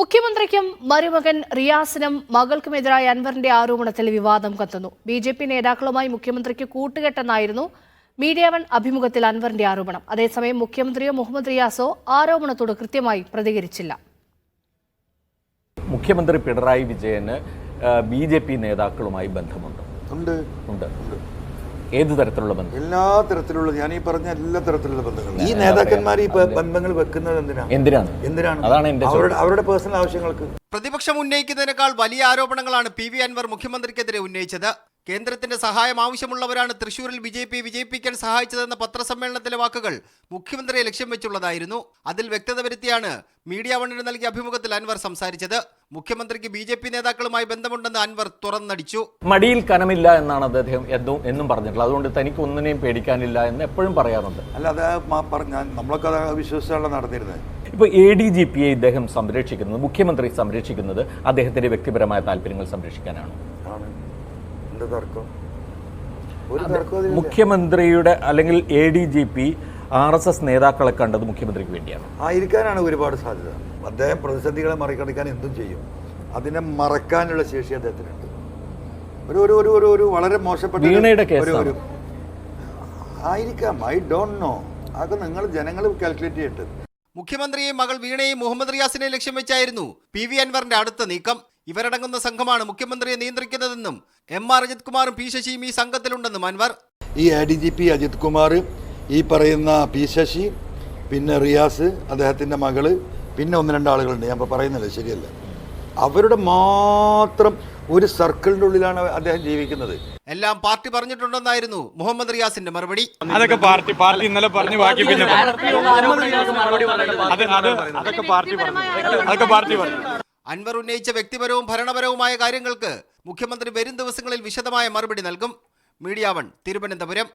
മുഖ്യമന്ത്രിക്കും മരുമകൻ റിയാസിനും മകൾക്കുമെതിരായ അൻവറിന്റെ ആരോപണത്തിൽ വിവാദം കത്തുന്നു. ബി.ജെ.പി. നേതാക്കളുമായി മുഖ്യമന്ത്രിക്ക് കൂട്ടുകെട്ടെന്നായിരുന്നു മീഡിയ വൺ അഭിമുഖത്തിൽ അൻവറിന്റെ ആരോപണം. അതേസമയം മുഖ്യമന്ത്രിയോ മുഹമ്മദ് റിയാസോ ആരോപണത്തോട് കൃത്യമായി പ്രതികരിച്ചില്ല. മുഖ്യമന്ത്രി പിണറായി വിജയന് ബി.ജെ.പി. നേതാക്കളുമായി ബന്ധമുണ്ട്. ഏത് തരത്തിലുള്ള ബന്ധം? എല്ലാ തരത്തിലുള്ള, ഞാൻ ഈ പറഞ്ഞ എല്ലാ തരത്തിലുള്ള ബന്ധങ്ങളും. ഈ നേതാക്കന്മാർ ഈ ബന്ധങ്ങൾ വെക്കുന്നത് എന്തിനാണ്? അതാണ് അവരുടെ പേഴ്സണൽ ആവശ്യങ്ങൾക്ക്. പ്രതിപക്ഷം ഉന്നയിക്കുന്നതിനേക്കാൾ വലിയ ആരോപണങ്ങളാണ് പി.വി. അൻവർ മുഖ്യമന്ത്രിക്കെതിരെ ഉന്നയിച്ചത്. കേന്ദ്രത്തിന്റെ സഹായം ആവശ്യമുള്ളവരാണ് തൃശൂരിൽ ബി.ജെ.പി. വിജയിപ്പിക്കാൻ സഹായിച്ചതെന്ന പത്രസമ്മേളനത്തിലെ വാക്കുകൾ മുഖ്യമന്ത്രിയെ ലക്ഷ്യം വെച്ചുള്ളതായിരുന്നു. അതിൽ വ്യക്തത വരുത്തിയാണ് മീഡിയ വണ്ണിന് നൽകിയ അഭിമുഖത്തിൽ അൻവർ സംസാരിച്ചത്. മുഖ്യമന്ത്രിക്ക് ബി.ജെ.പി. നേതാക്കളുമായി ബന്ധമുണ്ടെന്ന് അൻവർ തുറന്നടിച്ചു. മടിയിൽ കനമില്ല എന്നാണ് അദ്ദേഹം എന്നും പറഞ്ഞിട്ടുള്ളത്. അതുകൊണ്ട് തനിക്ക് ഒന്നിനെയും പേടിക്കാനില്ല എന്ന് എപ്പോഴും പറയാറുണ്ട്. അല്ലാതെ നമ്മളൊക്കെ വിശ്വസിച്ചാണ് നടന്നിരുന്നത്. ഇപ്പോൾ ADGPയെ ഇദ്ദേഹം സംരക്ഷിക്കുന്നത്, മുഖ്യമന്ത്രി സംരക്ഷിക്കുന്നത് അദ്ദേഹത്തിന്റെ വ്യക്തിപരമായ താല്പര്യങ്ങൾ സംരക്ഷിക്കാനാണ്. മുഖ്യമന്ത്രിയുടെ അല്ലെങ്കിൽ ADGP RSS നേതാക്കളെ കണ്ടത് മുഖ്യമന്ത്രിക്ക് വേണ്ടിയാണ് ആയിരിക്കാനാണ് ഒരുപാട് സാധ്യത. അദ്ദേഹം പ്രതിസന്ധികളെ മറികടക്കാൻ എന്തും ചെയ്യും. അതിനെ മറക്കാനുള്ള ശേഷി അദ്ദേഹത്തിനുണ്ട്. ഒരു വളരെ മോശപ്പെട്ട വീണയുടെ കേസ് ആയിരിക്കാം. I don't know. അതൊക്കെ നിങ്ങൾ ജനങ്ങൾ കാൽക്കുലേറ്റ് ചെയ്തിട്ട്. മുഖ്യമന്ത്രിയെയും മകൾ വീണയെയും മുഹമ്മദ് റിയാസിനെ ലക്ഷ്യം വെച്ചായിരുന്നു പി.വി. അൻവറിന്റെ അടുത്ത നീക്കം. ഇവരടങ്ങുന്ന സംഘമാണ് മുഖ്യമന്ത്രിയെ നിയന്ത്രിക്കുന്നതെന്നും MR അജിത് കുമാറും P. ശശിയും ഈ സംഘത്തിലുണ്ടെന്നും അൻവർ. ഈ ADGP അജിത് കുമാർ, ഈ പറയുന്ന P. ശശി, പിന്നെ റിയാസ്, അദ്ദേഹത്തിൻ്റെ മകള്, പിന്നെ ഒന്ന് രണ്ട് ആളുകളുണ്ട്, ഞാൻ ഇപ്പോൾ പറയുന്നില്ല, ശരിയല്ല. അവരുടെ മാത്രം ഒരു സർക്കിളിൻ്റെ ഉള്ളിലാണ് അദ്ദേഹം ജീവിക്കുന്നത്. എല്ലാം പാർട്ടി പറഞ്ഞിട്ടുണ്ടെന്നായിരുന്നു മുഹമ്മദ് റിയാസിന്റെ മറുപടി. അതൊക്കെ പാർട്ടി ഇന്നലെ പറഞ്ഞു, ബാക്കി പിന്നെ അൻവർ ഉന്നയിച്ച വ്യക്തിപരവും ഭരണപരവുമായ കാര്യങ്ങൾക്ക് മുഖ്യമന്ത്രി വരും ദിവസങ്ങളിൽ വിശദമായ മറുപടി നൽകും. Media one, Thiruvananthapuram.